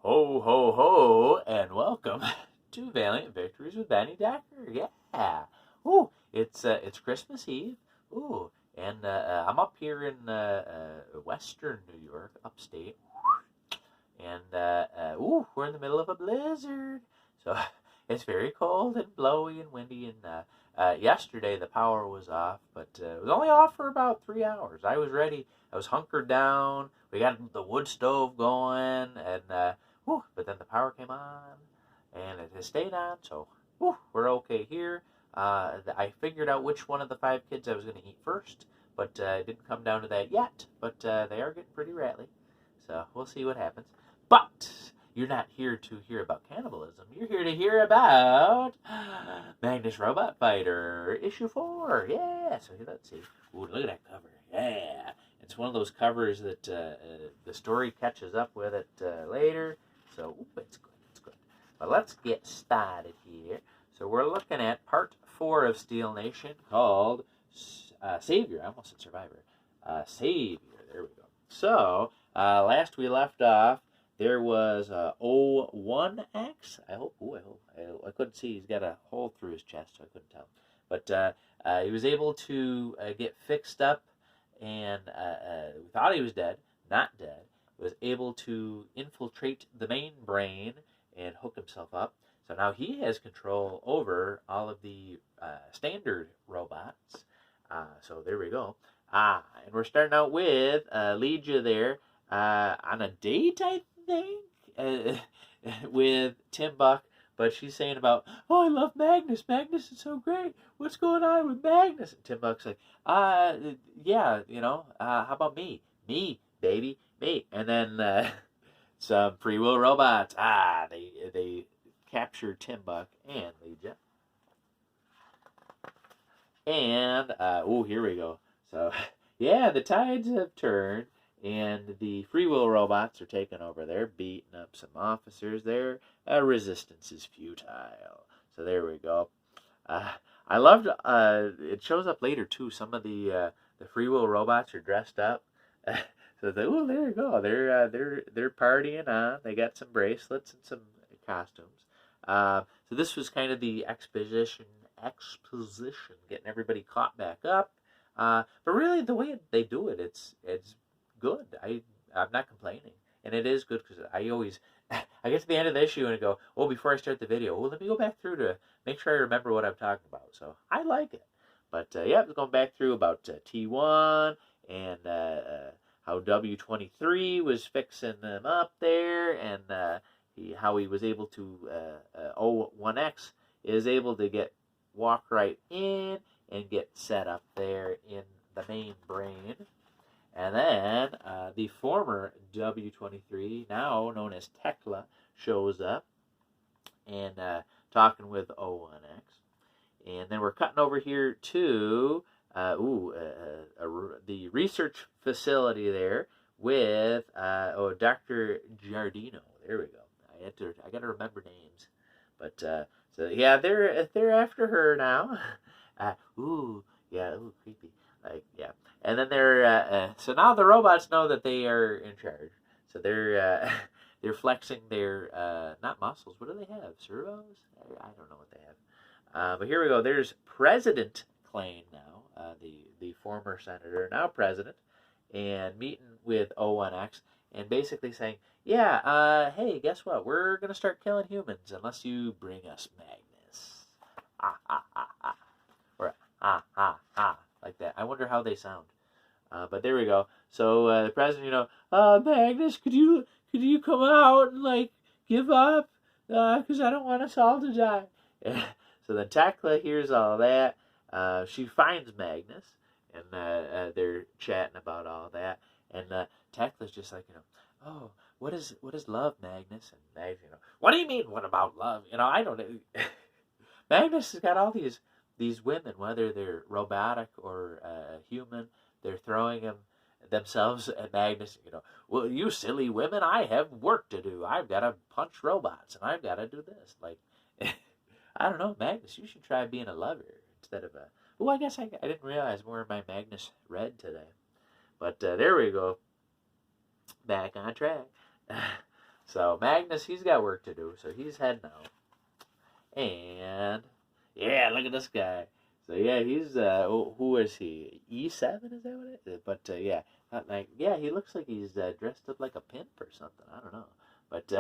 Ho, ho, ho, and welcome to Valiant Victories with Benny Decker. Yeah. It's Christmas Eve. Ooh, and I'm up here in Western New York, upstate, and we're in the middle of a blizzard. So it's very cold and blowy and windy. And yesterday the power was off, but it was only off for about 3 hours. I was ready. I was hunkered down. We got the wood stove going, and but then the power came on, and it has stayed on. So we're okay here. I figured out which one of the five kids I was going to eat first, but it didn't come down to that yet. But they are getting pretty rattly, so we'll see what happens. But you're not here to hear about cannibalism. You're here to hear about Magnus Robot Fighter, issue 4. Yeah, so let's see. Ooh, look at that cover. Yeah. It's one of those covers that the story catches up with it later. So, it's good. It's good. But let's get started here. So, we're looking at part 4 of Steel Nation called Savior. I almost said Survivor. Savior. There we go. So, last we left off, there was O1X. I couldn't see. He's got a hole through his chest, so I couldn't tell. But he was able to get fixed up, and we thought he was dead. Not dead. Was able to infiltrate the main brain and hook himself up. So now he has control over all of the standard robots. So there we go. And we're starting out with Legia there on a date, I think, with Tim Buck. But she's saying about, I love Magnus. Magnus is so great. What's going on with Magnus? And Tim Buck's like, yeah, how about me? Me, baby, me. And then some free will robots. They capture Tim Buck and Legia. And, here we go. So, yeah, the tides have turned, and the free will robots are taking over there, beating up some officers there. Resistance is futile. So there we go. I loved, it shows up later, too. Some of the free will robots are dressed up. So there you go. They're partying on. They got some bracelets and some costumes. So this was kind of the exposition, getting everybody caught back up. But really, the way they do it, it's good. I'm not complaining, and it is good because I get to the end of the issue and I go, before I start the video, let me go back through to make sure I remember what I'm talking about. So I like it. But yeah, I was going back through about T1 and how W23 was fixing them up there, and how he was able to O1X is able to walk right in and get set up there in the main brain. And then the former W23, now known as Tekla, shows up and talking with O1X. And then we're cutting over here to the research facility there with Dr. Giardino. There we go. I got to remember names. But so yeah, they're after her now. Creepy. Yeah. And then so now the robots know that they are in charge. So they're flexing their not muscles. What do they have? Servos? I don't know what they have. But here we go. There's President Klain now, the former senator, now president, and meeting with O1X and basically saying, yeah, hey, guess what? We're gonna start killing humans unless you bring us Magnus. Or like that. I wonder how they sound. But there we go. So the president, Magnus, could you come out and give up? Because I don't want us all to die. So then Tekla hears all that. She finds Magnus, and they're chatting about all that. And Tekla's just like, what is love, Magnus? And Magnus, what do you mean? What about love? I don't know. Magnus has got all these women, whether they're robotic or human, they're throwing themselves at Magnus. Well, you silly women, I have work to do. I've got to punch robots, and I've got to do this. I don't know, Magnus, you should try being a lover instead of a... I guess I didn't realize more of my Magnus read today. But there we go. Back on track. So Magnus, he's got work to do, so he's heading out. And yeah, look at this guy. So yeah, he's who is he? E7, is that what it is? But yeah, not like yeah, he looks like he's dressed up like a pimp or something. I don't know. But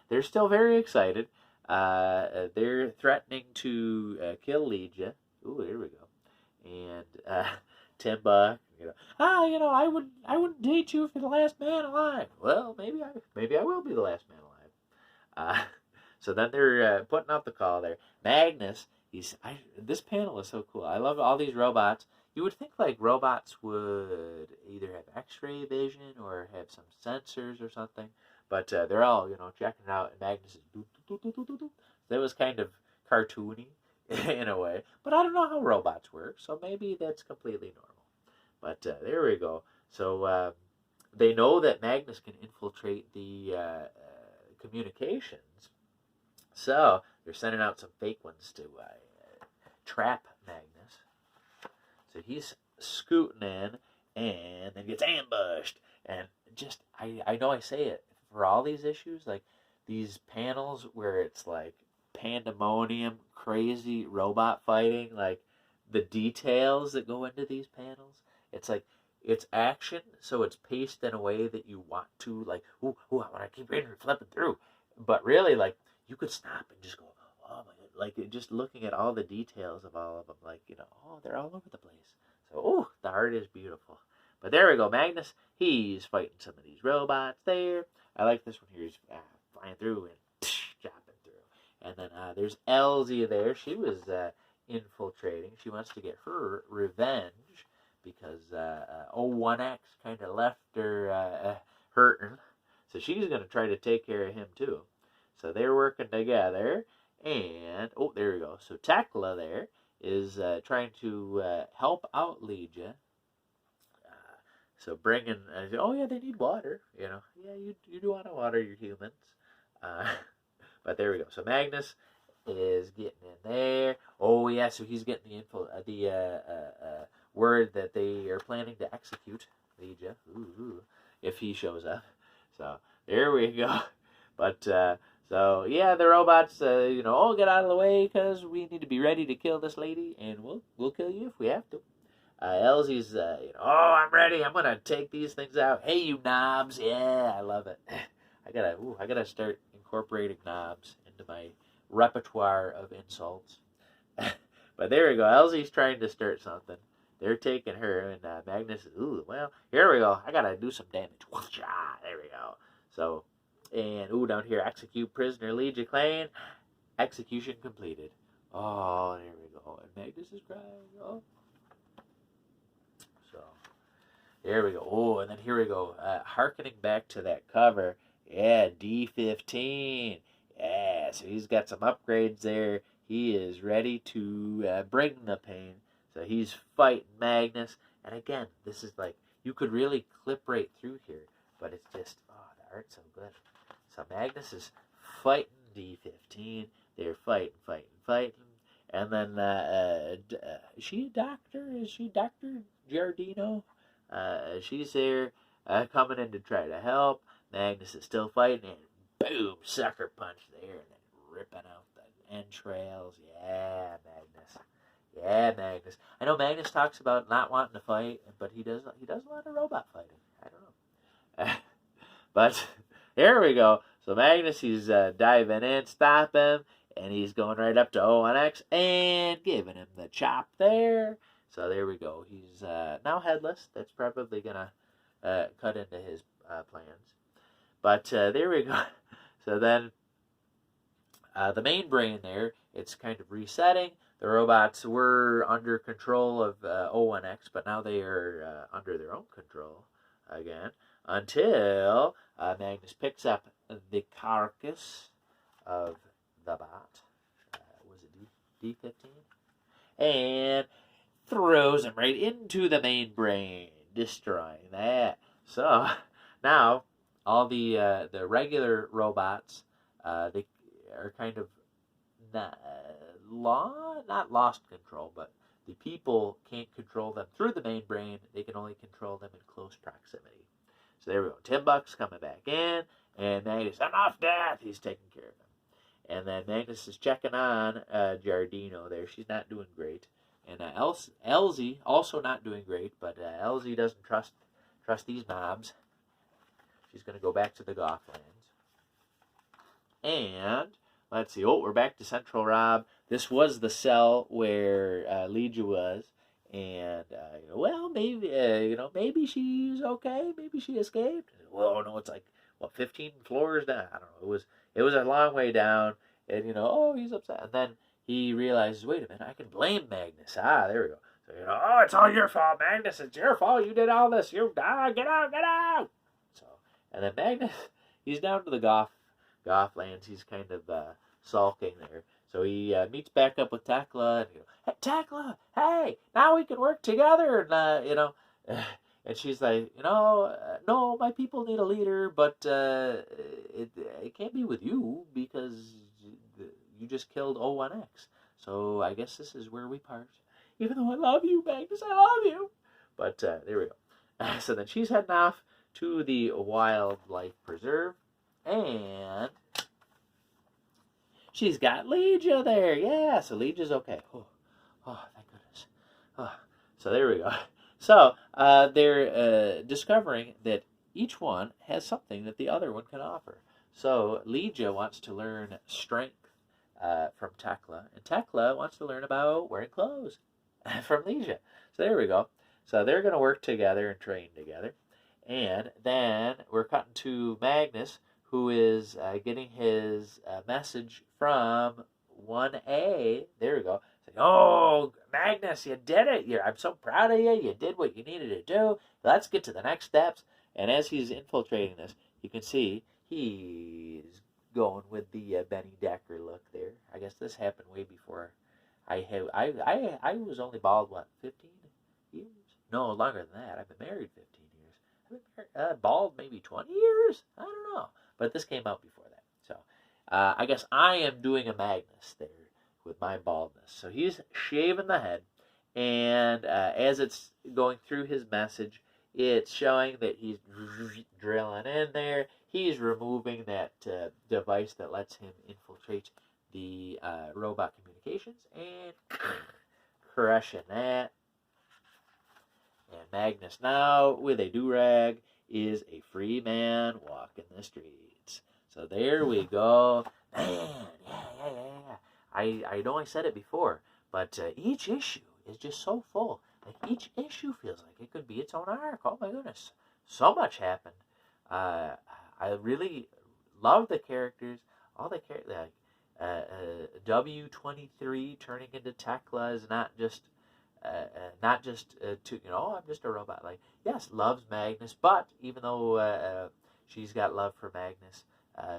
they're still very excited. They're threatening to kill Legia. Ooh, here we go. And Timba, I wouldn't date you if you're the last man alive. Well, maybe I will be the last man alive. So then they're putting out the call there. Magnus, this panel is so cool. I love all these robots. You would think like robots would either have X-ray vision or have some sensors or something, but they're all checking it out. And Magnus is doo. That was kind of cartoony in a way, but I don't know how robots work, so maybe that's completely normal. But there we go. So they know that Magnus can infiltrate the communications, so they're sending out some fake ones to trap Magnus. So he's scooting in and then gets ambushed. And just, I know I say it, for all these issues, like these panels where it's like pandemonium, crazy robot fighting, like the details that go into these panels, it's like, it's action, so it's paced in a way that you want to, like, ooh, I want to keep reading and flipping through. But really, like, you could stop and just go, oh my God, like just looking at all the details of all of them, like, oh, they're all over the place. So, oh, the art is beautiful. But there we go, Magnus, he's fighting some of these robots there. I like this one here, he's flying through and chopping through. And then there's Elsie there, she was infiltrating, she wants to get her revenge, because 01X kind of left her hurting. So she's going to try to take care of him too. So they're working together. And, oh, there we go. So Tekla there is trying to help out Legia. So bringing, oh yeah, they need water. Yeah, you do want to water your humans. But there we go. So Magnus is getting in there. Oh yeah, so he's getting the info, word that they are planning to execute Legia, if he shows up. So there we go. But so yeah, the robots, get out of the way because we need to be ready to kill this lady, and we'll kill you if we have to. Elsie's, oh, I'm ready. I'm gonna take these things out. Hey, you knobs! Yeah, I love it. I gotta start incorporating knobs into my repertoire of insults. But there we go. Elsie's trying to start something. They're taking her, and Magnus is, well, here we go. I gotta do some damage. There we go. So, and, down here, execute prisoner Legia Klein. Execution completed. Oh, there we go. And Magnus is crying. Oh. So, there we go. Oh, and then here we go. Harkening back to that cover. Yeah, D15. Yeah, so he's got some upgrades there. He is ready to bring the pain. So he's fighting Magnus. And again, this is like, you could really clip right through here. But it's just, oh, the art's so good. So Magnus is fighting D15. They're fighting. And then, is she a doctor? Is she Dr. Giardino? She's there coming in to try to help. Magnus is still fighting. And boom, sucker punch there. And then ripping out the entrails. Yeah, Magnus. Yeah, Magnus. I know Magnus talks about not wanting to fight, but he does a lot of robot fighting. I don't know. But here we go. So Magnus, he's diving in, stop him, and he's going right up to O1X and giving him the chop there. So there we go. He's now headless. That's probably going to cut into his plans. But there we go. So then the main brain there, it's kind of resetting. The robots were under control of O1X, but now they are under their own control again, until Magnus picks up the carcass of the bot. Was it D15? And throws him right into the main brain, destroying that. So now all the regular robots, they are kind of not lost control, but the people can't control them through the main brain. They can only control them in close proximity. So there we go. Timbuck's coming back in, And Magnus, enough death! He's taking care of him. And then Magnus is checking on Giardino there. She's not doing great. And Elsie, also not doing great, but Elsie doesn't trust these knobs. She's going to go back to the Gothlands. And, let's see, we're back to Central Rob. This was the cell where Lygia was. And, well, maybe, maybe she's okay. Maybe she escaped. Well, no, it's like, 15 floors down? I don't know. It was a long way down. And, he's upset. And then he realizes, wait a minute, I can blame Magnus. There we go. So, it's all your fault, Magnus. It's your fault. You did all this. Get out, get out. So, and then Magnus, he's down to the Gothlands. He's kind of sulking there. So he meets back up with Tekla, and hey, Tekla, hey, now we can work together, and and she's like, no, my people need a leader, but it can't be with you because you just killed O1X. So I guess this is where we part. Even though I love you, Magnus, I love you. But there we go. So then she's heading off to the wildlife preserve, and she's got Lygia there. Yeah, so Lygia's okay. Oh, thank goodness. So there we go. So they're discovering that each one has something that the other one can offer. So Lygia wants to learn strength from Tekla, and Tekla wants to learn about wearing clothes from Lygia. So there we go. So they're going to work together and train together. And then we're cutting to Magnus, who is getting his message from 1A. There we go. Like, oh, Magnus, you did it. I'm so proud of you. You did what you needed to do. Let's get to the next steps. And as he's infiltrating this, you can see he's going with the Benny Decker look there. I guess this happened way before I was only bald, 15 years? No, longer than that. I've been married 15 years. I've been married, bald maybe 20 years? I don't know. But this came out before that. So I guess I am doing a Magnus there with my baldness. So he's shaving the head. And as it's going through his message, it's showing that he's drilling in there. He's removing that device that lets him infiltrate the robot communications and crushing that. And Magnus now, with a do-rag, is a free man walking the streets. So there we go. Man, yeah. I know I said it before, but each issue is just so full. Like, each issue feels like it could be its own arc. Oh my goodness. So much happened. I really love the characters. All the characters, W23 turning into Tekla is not just I'm just a robot. Like, yes, loves Magnus, but even though she's got love for Magnus,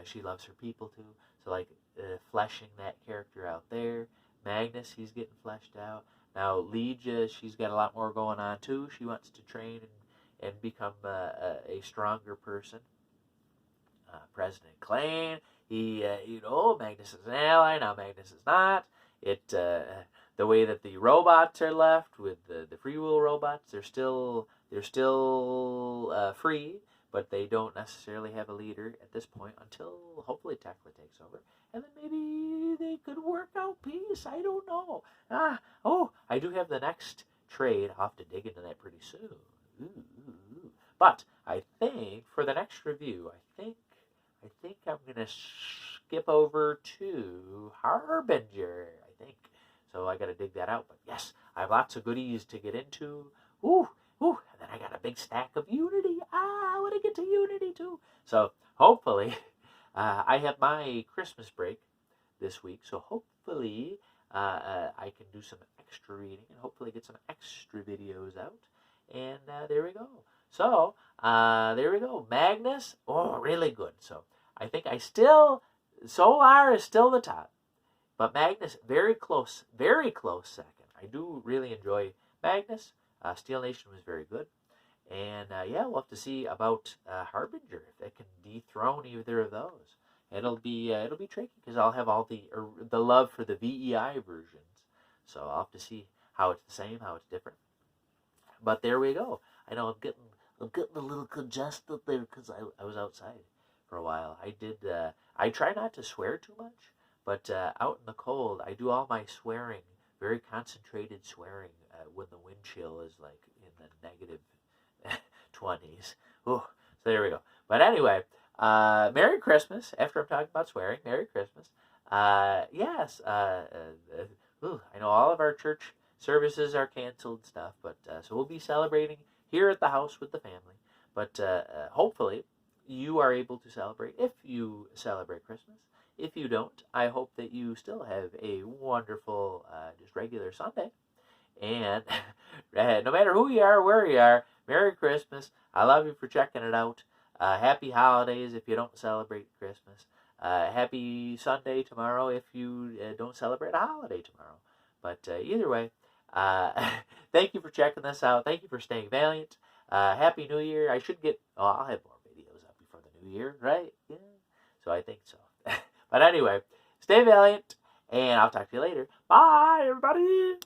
she loves her people too. So like fleshing that character out there. Magnus, he's getting fleshed out. Now Lygia, she's got a lot more going on too. She wants to train and become a stronger person. President Klain, Magnus is an ally. Now Magnus is not. The way that the robots are left with the free will robots, they're still free, but they don't necessarily have a leader at this point until hopefully Tekla takes over, and then maybe they could work out peace. I don't know. I do have the next trade. I'll have to dig into that pretty soon. Ooh. But I think for the next review, I think I'm gonna skip over to Harbinger. I think. So I got to dig that out. But yes, I have lots of goodies to get into. And then I got a big stack of Unity. I want to get to Unity too. So hopefully, I have my Christmas break this week. So hopefully, I can do some extra reading and hopefully get some extra videos out. And there we go. So there we go. Magnus, really good. So I think Solar is still the top. But Magnus, very close second. I do really enjoy Magnus. Steel Nation was very good. And we'll have to see about Harbinger, if they can dethrone either of those. It'll be tricky because I'll have all the love for the VEI versions. So I'll have to see how it's the same, how it's different. But there we go. I know I'm getting a little congested there because I was outside for a while. I try not to swear too much, but out in the cold, I do all my swearing, very concentrated swearing, when the wind chill is like in the negative 20s. Ooh, so there we go. But anyway, Merry Christmas. After I'm talking about swearing, Merry Christmas. Yes. I know all of our church services are canceled and stuff, but so we'll be celebrating here at the house with the family. But hopefully, you are able to celebrate if you celebrate Christmas. If you don't, I hope that you still have a wonderful, just regular Sunday. And no matter who you are, where you are, Merry Christmas. I love you for checking it out. Happy holidays if you don't celebrate Christmas. Happy Sunday tomorrow if you don't celebrate a holiday tomorrow. But either way, thank you for checking this out. Thank you for staying valiant. Happy New Year. I should get, I'll have more videos up before the New Year, right? Yeah. So I think so. But anyway, stay valiant, and I'll talk to you later. Bye, everybody.